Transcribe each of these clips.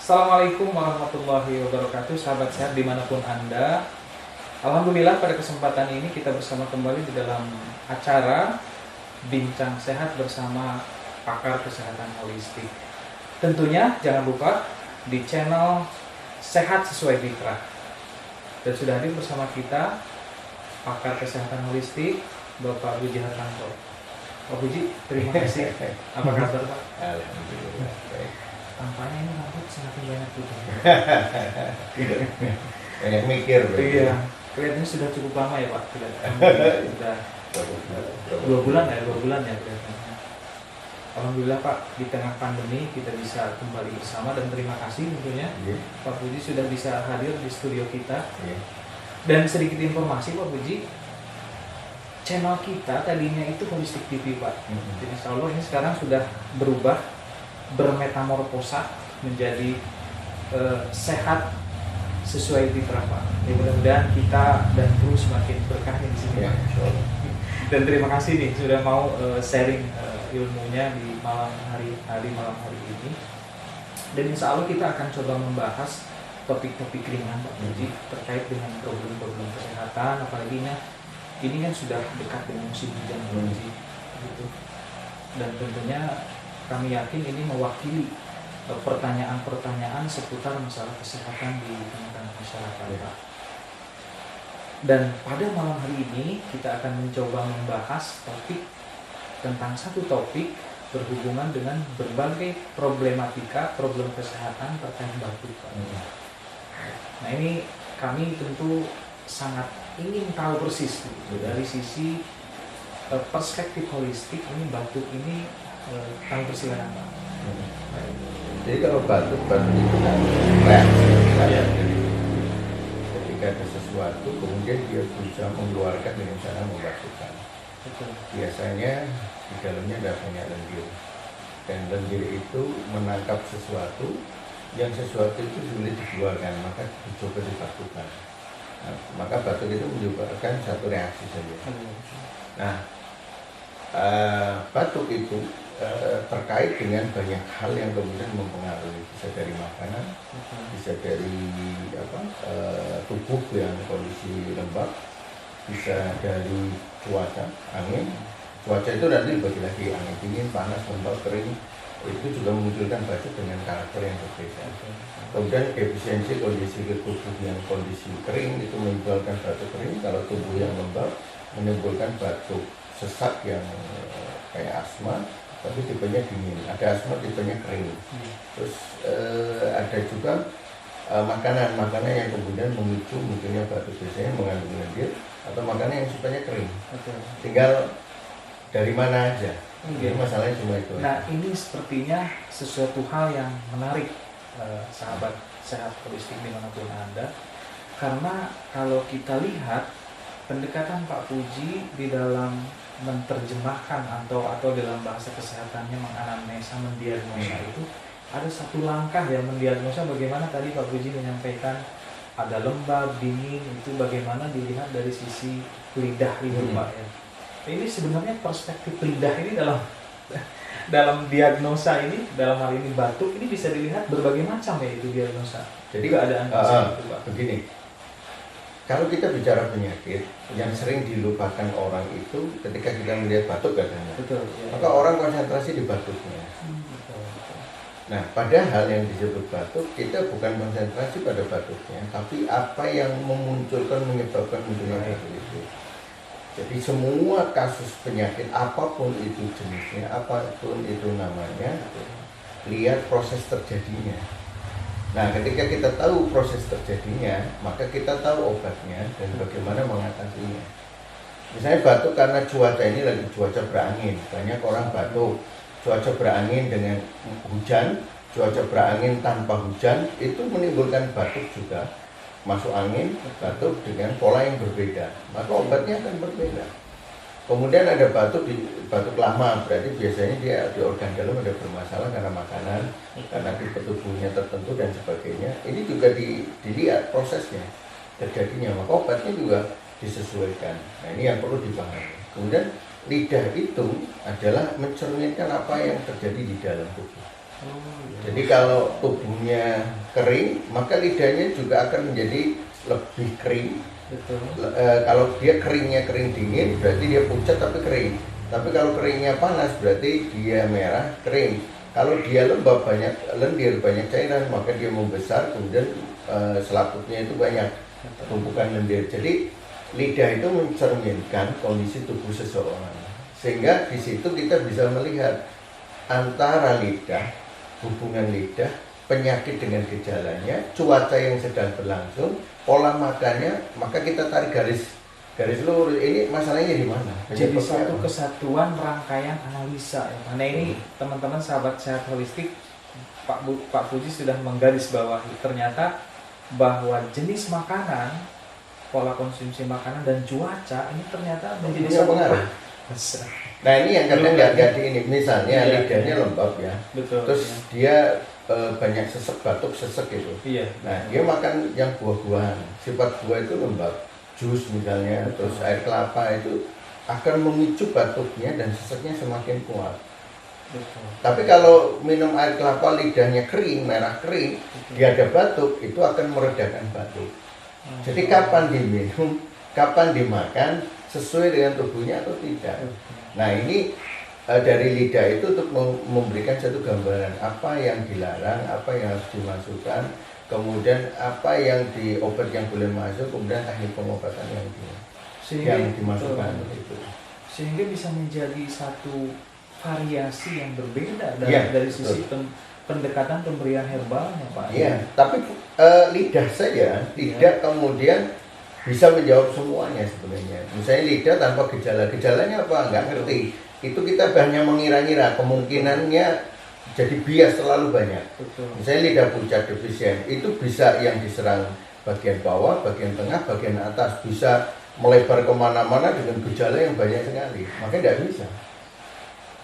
Assalamualaikum warahmatullahi wabarakatuh, sahabat sehat dimanapun Anda. Alhamdulillah pada kesempatan ini kita bersama kembali di dalam acara Bincang Sehat bersama pakar kesehatan holistik. Tentunya jangan lupa di channel Sehat Sesuai Fitrah. Dan sudah hadir bersama kita pakar kesehatan holistik Bapak Puji Hartanto. Pak Puji, terima kasih. Apa kabar Pak? Alhamdulillah. Baik. Tampaknya ini rambut semakin banyak putih. Banyak mikir. Iya, kelihatannya sudah cukup lama ya Pak. Sudah 2 bulan ya kelihatannya. Alhamdulillah Pak, di tengah pandemi kita bisa kembali bersama dan terima kasih tentunya Pak Puji sudah bisa hadir di studio kita. Dan sedikit informasi Pak Puji, channel kita tadinya itu Holistic TV Pak. Jadi insya Allah ini sekarang sudah berubah, bermetamorfosa menjadi sehat sesuai fitrah Pak. Ya, mudah-mudahan kita dan kru semakin berkah di sini. Ya, dan terima kasih nih sudah mau sharing ilmunya di malam hari ini. Dan insya Allah kita akan coba membahas topik-topik ringan Pak Puji terkait dengan problem-problem kesehatan, apalagi ini kan sudah dekat dengan musim hujan Pak Puji, gitu. Dan tentunya kami yakin ini mewakili pertanyaan-pertanyaan seputar masalah kesehatan di tengah-tengah masyarakat Pak. Dan pada malam hari ini kita akan mencoba membahas tentang satu topik berhubungan dengan berbagai problematika, problem kesehatan terkait batuk Pak. Nah ini kami tentu sangat ingin tahu persis dari sisi perspektif holistik ini batuk ini kami persilakan Pak. Jadi kalau batuk itu kan reaksi. Jadi ketika ada sesuatu, kemudian dia berusaha mengeluarkan dengan cara membatukkan. Biasanya di dalamnya ada banyak lendir, dan lendir itu menangkap sesuatu, yang sesuatu itu sulit dikeluarkan, maka dicoba dibatukkan. Nah, maka batuk itu menyebabkan satu reaksi saja. Nah, batuk itu terkait dengan banyak hal yang kemudian mempengaruhi, bisa dari makanan, bisa dari tubuh yang kondisi lembab, bisa dari cuaca, angin. Cuaca itu nanti dibagi lagi, angin dingin, panas, lembab, kering, itu juga memunculkan batuk dengan karakter yang berbeda. Kemudian efisiensi kondisi tubuh yang kondisi kering itu menimbulkan batuk kering, kalau tubuh yang lembab menimbulkan batuk sesak yang kayak asma, tapi tipenya dingin. Ada asma tipenya kering. Terus ada juga makanan yang kemudian memicu munculnya batuk, biasanya mengandung lendir atau makanan yang sifatnya kering. Tinggal dari mana aja. Jadi masalahnya cuma itu. Nah ini sepertinya sesuatu hal yang menarik sahabat sehat holistik dimanapun Anda, karena kalau kita lihat pendekatan Pak Puji di dalam menerjemahkan atau dalam bahasa kesehatannya menganamnesa, mendiagnosa itu ada satu langkah yang mendiagnosa bagaimana tadi Pak Puji menyampaikan ada lembab, dingin, itu bagaimana dilihat dari sisi lidah itu Pak ya. Ini sebenarnya perspektif lidah ini dalam diagnosa ini, dalam hal ini batuk ini bisa dilihat berbagai macam ya itu diagnosa. Jadi keadaan itu Pak. Begini. Kalau kita bicara penyakit, yang sering dilupakan orang itu ketika kita melihat batuk katanya. Betul. Ya, maka orang konsentrasi di batuknya. Betul. Nah, padahal yang disebut batuk, kita bukan konsentrasi pada batuknya, tapi apa yang menyebabkan munculnya batuk itu. Jadi semua kasus penyakit, apapun itu jenisnya, apapun itu namanya, lihat proses terjadinya. Nah, ketika kita tahu proses terjadinya, maka kita tahu obatnya dan bagaimana mengatasinya. Misalnya batuk karena cuaca ini lagi cuaca berangin, banyak orang batuk. Cuaca berangin dengan hujan, cuaca berangin tanpa hujan, itu menimbulkan batuk juga. Masuk angin, batuk dengan pola yang berbeda, maka obatnya akan berbeda. Kemudian ada batuk lama, berarti biasanya dia di organ dalam ada bermasalah karena makanan, karena tipe tubuhnya tertentu dan sebagainya. Ini juga dilihat prosesnya terjadinya, maka obatnya juga disesuaikan. Nah ini yang perlu dipahami. Kemudian lidah itu adalah mencerminkan apa yang terjadi di dalam tubuh. Oh, iya. Jadi kalau tubuhnya kering, maka lidahnya juga akan menjadi lebih kering. Betul. Kalau dia keringnya kering dingin, berarti dia pucat tapi kering. Tapi kalau keringnya panas, berarti dia merah kering. Kalau dia lembab, banyak lendir, banyak cairan, maka dia membesar, kemudian selaputnya itu banyak tumpukan lendir. Jadi lidah itu mencerminkan kondisi tubuh seseorang. Sehingga di situ kita bisa melihat antara lidah, hubungan lidah, penyakit dengan gejalanya, cuaca yang sedang berlangsung, pola makannya, maka kita tarik garis lurus. Ini masalahnya di mana? Jadi Penyebabnya satu apa? kesatuan rangkaian analisa ya. Karena ini teman-teman sahabat sehat holistik, Pak Puji sudah menggarisbawahi ternyata bahwa jenis makanan, pola konsumsi makanan dan cuaca ini ternyata menjadi Punya satu pengaruh. besar. Nah ini yang kadang nggak di ini. Misalnya Iya. lidahnya lembab ya, Betul. terus ya. dia banyak sesek, batuk, sesek gitu. Iya. Nah dia makan yang buah-buahan, sifat buah itu lembab, jus misalnya, Betul. terus air kelapa itu akan memicu batuknya dan seseknya semakin kuat. Betul. Tapi kalau minum air kelapa lidahnya kering, merah kering, Betul. dia ada batuk, itu akan meredakan batuk. Jadi kapan diminum, kapan dimakan, sesuai dengan tubuhnya atau tidak. Nah ini dari lidah itu untuk memberikan satu gambaran apa yang dilarang, apa yang harus dimasukkan, kemudian apa yang di obat yang boleh masuk, kemudian teknik pengobatan yang dimasukkan itu. Sehingga bisa menjadi satu variasi yang berbeda Ya, dari sisi pendekatan pemberian herbalnya, Pak. Iya, tapi lidah saja tidak kemudian bisa menjawab semuanya sebenarnya. Misalnya lidah tanpa gejala, gejalanya apa? Nggak ngerti. Itu kita hanya mengira-ngira, kemungkinannya jadi bias terlalu banyak. Betul. Misalnya lidah pucat defisien, itu bisa yang diserang bagian bawah, bagian tengah, bagian atas, bisa melebar kemana-mana dengan gejala yang banyak sekali. Makanya tidak bisa.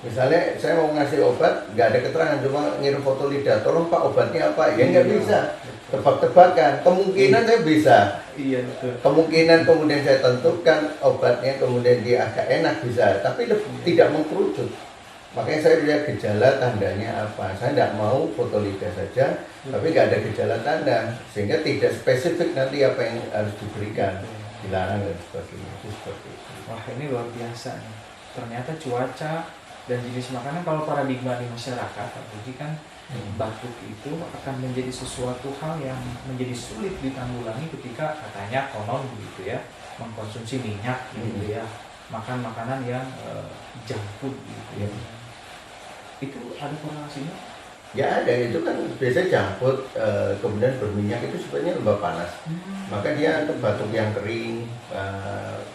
Misalnya saya mau ngasih obat, nggak ada keterangan, cuma ngirim foto lidah, tolong Pak obatnya apa? Ya nggak bisa. Tebak-tebakan, kemungkinan saya bisa. Iya, betul. Kemungkinan kemudian saya tentukan obatnya, kemudian dia agak enak bisa, tapi tidak mengkerucut. Makanya saya lihat gejala tandanya apa. Saya tidak mau foto lidah saja, tapi nggak ada gejala tanda, sehingga tidak spesifik nanti apa yang harus diberikan, dilarang dan sebagainya. Itu seperti itu. Wah, ini luar biasa nih. Ternyata cuaca dan jenis makanan, kalau paradigma di masyarakat, Puji kan batuk itu akan menjadi sesuatu hal yang menjadi sulit ditanggulangi ketika katanya konon begitu ya, mengkonsumsi minyak gitu ya, makan makanan yang junk food gitu ya. Itu ada korelasinya? Ya ada, itu kan biasanya jangkut, kemudian berminyak itu sebenarnya lembab panas. Maka dia untuk batuk yang kering,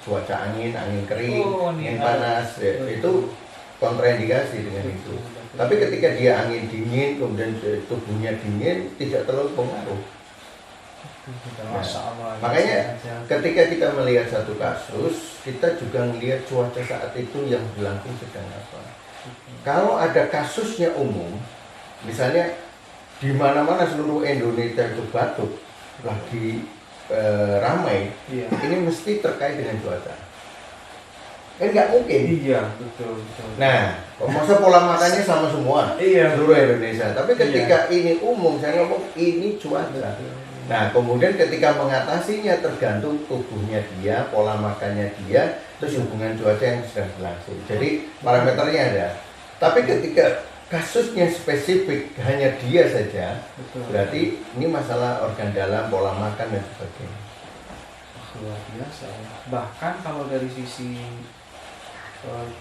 cuaca angin kering, angin panas, itu kontraindikasi dengan itu. Tapi ketika dia angin dingin, kemudian tubuhnya dingin, tidak terlalu pengaruh. Nah, makanya ketika kita melihat satu kasus, kita juga melihat cuaca saat itu yang berlangsung sedang apa. Kalau ada kasusnya umum, misalnya di mana-mana seluruh Indonesia itu batuk, lagi ramai, ini mesti terkait dengan cuaca. Kan nggak mungkin. Iya, betul. Nah, masa pola makannya sama semua seluruh Indonesia. Tapi ketika ini umum, saya ngomong ini cuaca. Nah, kemudian ketika mengatasinya tergantung tubuhnya dia, pola makannya dia, terus hubungan cuaca yang sedang berlangsung. Jadi parameternya ada. Tapi ketika kasusnya spesifik hanya dia saja, berarti ini masalah organ dalam, pola makan dan sebagainya. Luar biasa. Bahkan kalau dari sisi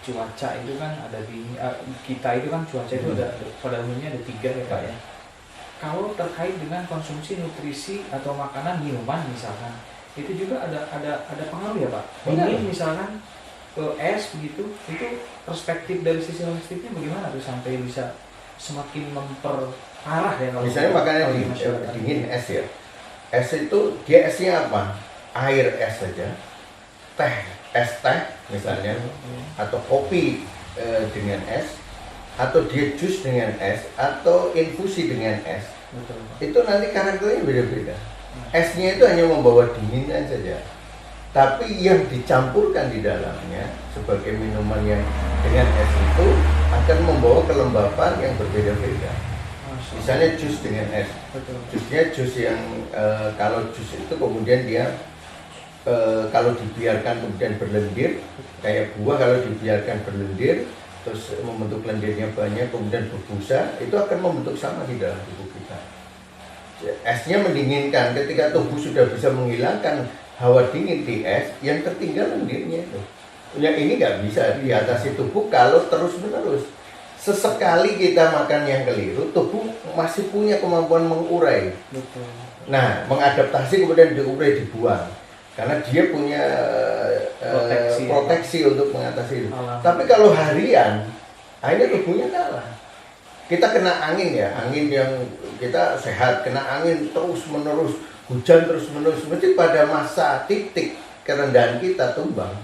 cuaca itu kan ada di kita itu kan cuaca itu ada pada umumnya ada 3 ya Pak ya. Kalau terkait dengan konsumsi nutrisi atau makanan minuman misalkan, itu juga ada pengaruh ya Pak. Dingin misalkan es begitu, itu perspektif dari sisi logistiknya bagaimana tuh sampai bisa semakin memperparah ya kalau misalnya makanan dingin es ya. Es itu dia esnya apa? Air es saja, es teh misalnya, atau kopi dengan es, atau dia jus dengan es, atau infusi dengan es. Betul. Itu nanti karakternya beda-beda. Esnya itu hanya membawa dinginan saja, tapi yang dicampurkan di dalamnya sebagai minuman yang dengan es itu akan membawa kelembapan yang berbeda-beda. Misalnya jus dengan es. Betul. Jusnya jus yang kalau jus itu kemudian dia kalau dibiarkan kemudian berlendir, kayak buah kalau dibiarkan berlendir terus membentuk lendirnya banyak kemudian berbusa, itu akan membentuk sama di dalam tubuh kita. Esnya mendinginkan, ketika tubuh sudah bisa menghilangkan hawa dingin di es, yang tertinggal lendirnya itu. Yang ini nggak bisa diatasi tubuh kalau terus menerus. Sesekali kita makan yang keliru, tubuh masih punya kemampuan mengurai. Betul. Nah, mengadaptasi kemudian diurai, dibuang. Karena dia punya proteksi untuk mengatasi itu. Tapi kalau harian, akhirnya tubuhnya kalah. Kita kena angin ya, angin yang kita sehat, kena angin terus menerus, hujan terus menerus, mesti pada masa titik kerendahan kita tumbang.